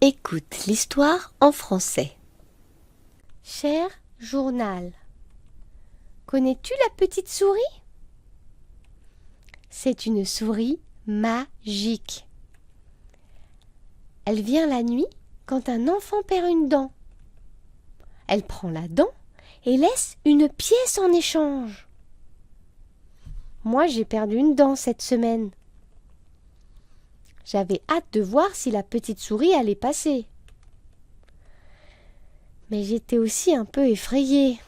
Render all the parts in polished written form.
Écoute l'histoire en français. Cher journal, connais-tu la petite souris? C'est une souris magique. Elle vient la nuit quand un enfant perd une dent. Elle prend la dent et laisse une pièce en échange. Moi, j'ai perdu une dent cette semaine. J'avais hâte de voir si la petite souris allait passer. Mais j'étais aussi un peu effrayée.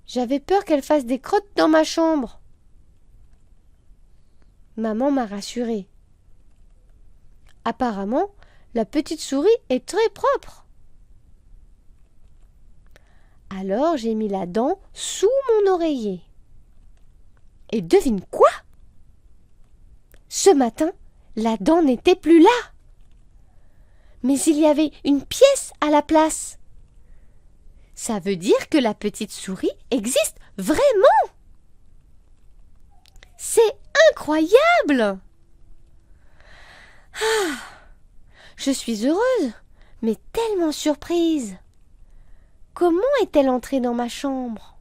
J'avais peur qu'elle fasse des crottes dans ma chambre. Maman m'a rassurée. Apparemment, la petite souris est très propre. Alors j'ai mis la dent sous mon oreiller. Et devine quoi? Ce matin, la dent n'était plus là. Mais il y avait une pièce à la place. Ça veut dire que la petite souris existe vraiment. C'est incroyable! Je suis heureuse, mais tellement surprise. Comment est-elle entrée dans ma chambre?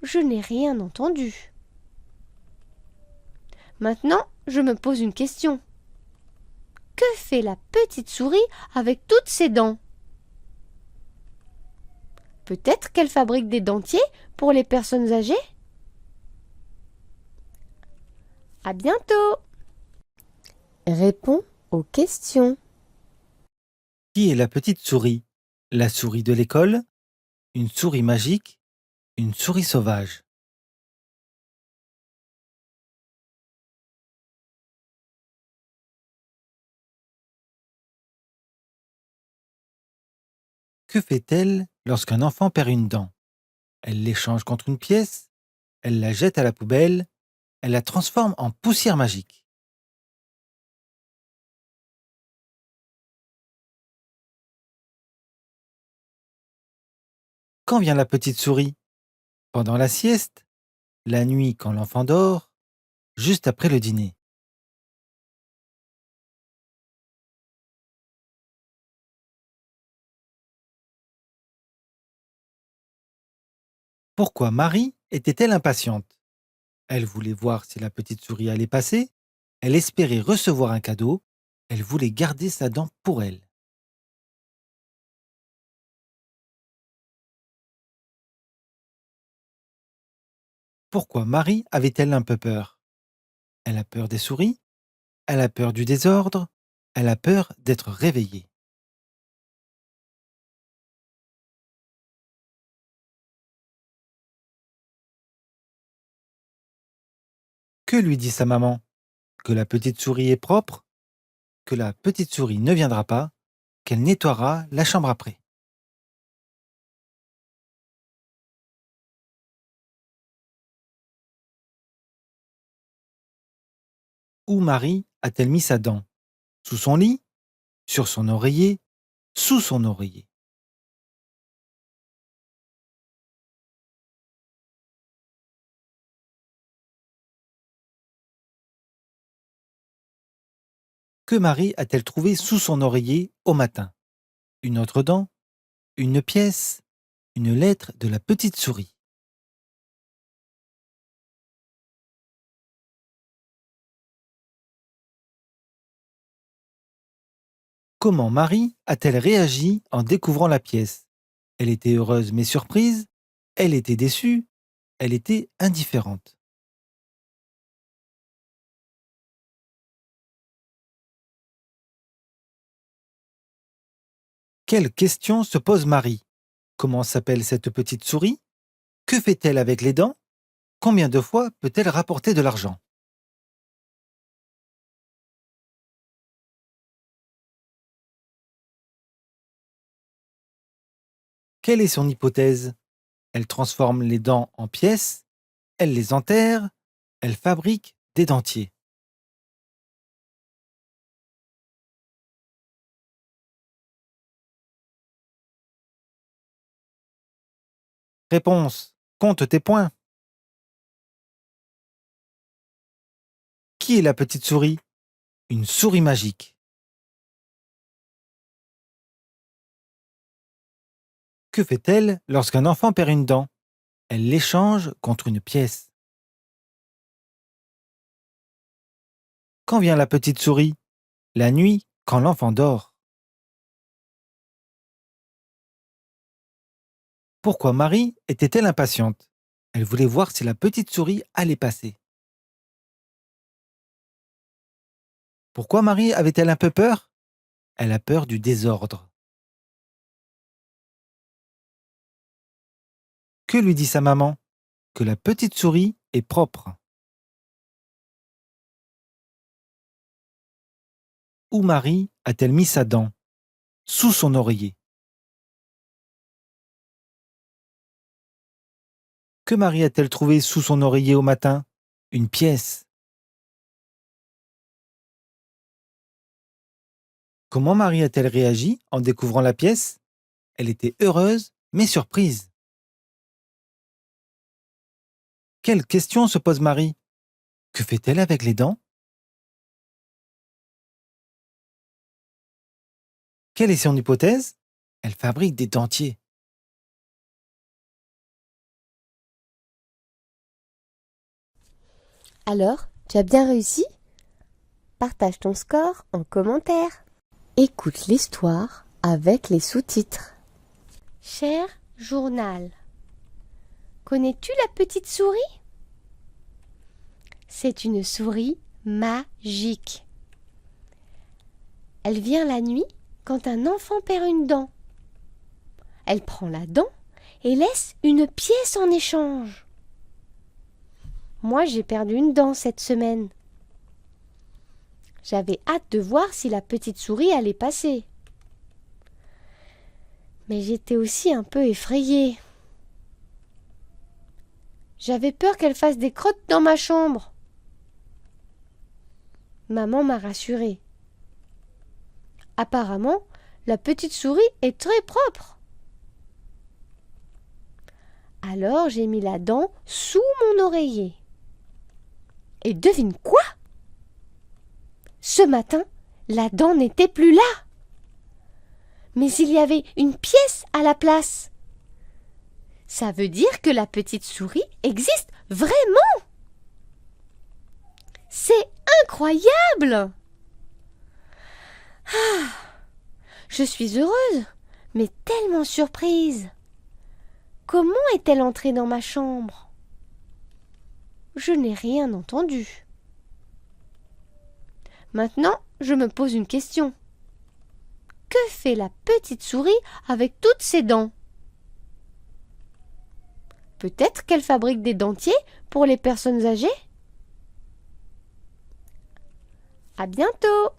Je n'ai rien entendu. Maintenant, je me pose une question. Que fait la petite souris avec toutes ses dents? Peut-être qu'elle fabrique des dentiers pour les personnes âgées? À bientôt! Réponds aux questions. Qui est la petite souris? La souris de l'école? Une souris magique? Une souris sauvage? Que fait-elle lorsqu'un enfant perd une dent? Elle l'échange contre une pièce? Elle la jette à la poubelle? Elle la transforme en poussière magique? Quand vient la petite souris? Pendant la sieste? La nuit quand l'enfant dort? Juste après le dîner? Pourquoi Marie était-elle impatiente? Elle voulait voir si la petite souris allait passer? Elle espérait recevoir un cadeau? Elle voulait garder sa dent pour elle? Pourquoi Marie avait-elle un peu peur? Elle a peur des souris? Elle a peur du désordre? Elle a peur d'être réveillée? Que lui dit sa maman? Que la petite souris est propre? Que la petite souris ne viendra pas? Qu'elle nettoiera la chambre après? Où Marie a-t-elle mis sa dent? Sous son lit? Sur son oreiller? Sous son oreiller? Que Marie a-t-elle trouvé sous son oreiller au matin? Une autre dent? Une pièce? Une lettre de la petite souris? Comment Marie a-t-elle réagi en découvrant la pièce? Elle était heureuse mais surprise? Elle était déçue? Elle était indifférente? Quelle question se pose Marie? Comment s'appelle cette petite souris? Que fait-elle avec les dents? Combien de fois peut-elle rapporter de l'argent? Quelle est son hypothèse? Elle transforme les dents en pièces? Elle les enterre? Elle fabrique des dentiers? Réponse. Compte tes points. Qui est la petite souris? une souris magique. Que fait-elle lorsqu'un enfant perd une dent? Elle l'échange contre une pièce. Quand vient la petite souris? La nuit, quand l'enfant dort. Pourquoi Marie était-elle impatiente? Elle voulait voir si la petite souris allait passer. Pourquoi Marie avait-elle un peu peur? Elle a peur du désordre. Que lui dit sa maman? Que la petite souris est propre. Où Marie a-t-elle mis sa dent? Sous son oreiller. Que Marie a-t-elle trouvé sous son oreiller au matin? Une pièce. Comment Marie a-t-elle réagi en découvrant la pièce? Elle était heureuse, mais surprise. Quelle question se pose Marie? Que fait-elle avec les dents? Quelle est son hypothèse? Elle fabrique des dentiers. Alors, tu as bien réussi? Partage ton score en commentaire. Écoute l'histoire avec les sous-titres. Cher journal, connais-tu la petite souris? C'est une souris magique. Elle vient la nuit quand un enfant perd une dent. Elle prend la dent et laisse une pièce en échange. Moi, j'ai perdu une dent cette semaine. J'avais hâte de voir si la petite souris allait passer. Mais j'étais aussi un peu effrayée. J'avais peur qu'elle fasse des crottes dans ma chambre. Maman m'a rassurée. Apparemment, la petite souris est très propre. Alors j'ai mis la dent sous mon oreiller. Et devine quoi? Ce matin, la dent n'était plus là. Mais il y avait une pièce à la place. Ça veut dire que la petite souris existe vraiment. C'est incroyable! Ah, je suis heureuse, mais tellement surprise. Comment est-elle entrée dans ma chambre? Je n'ai rien entendu. Maintenant, je me pose une question. Que fait la petite souris avec toutes ses dents? Peut-être qu'elle fabrique des dentiers pour les personnes âgées? À bientôt!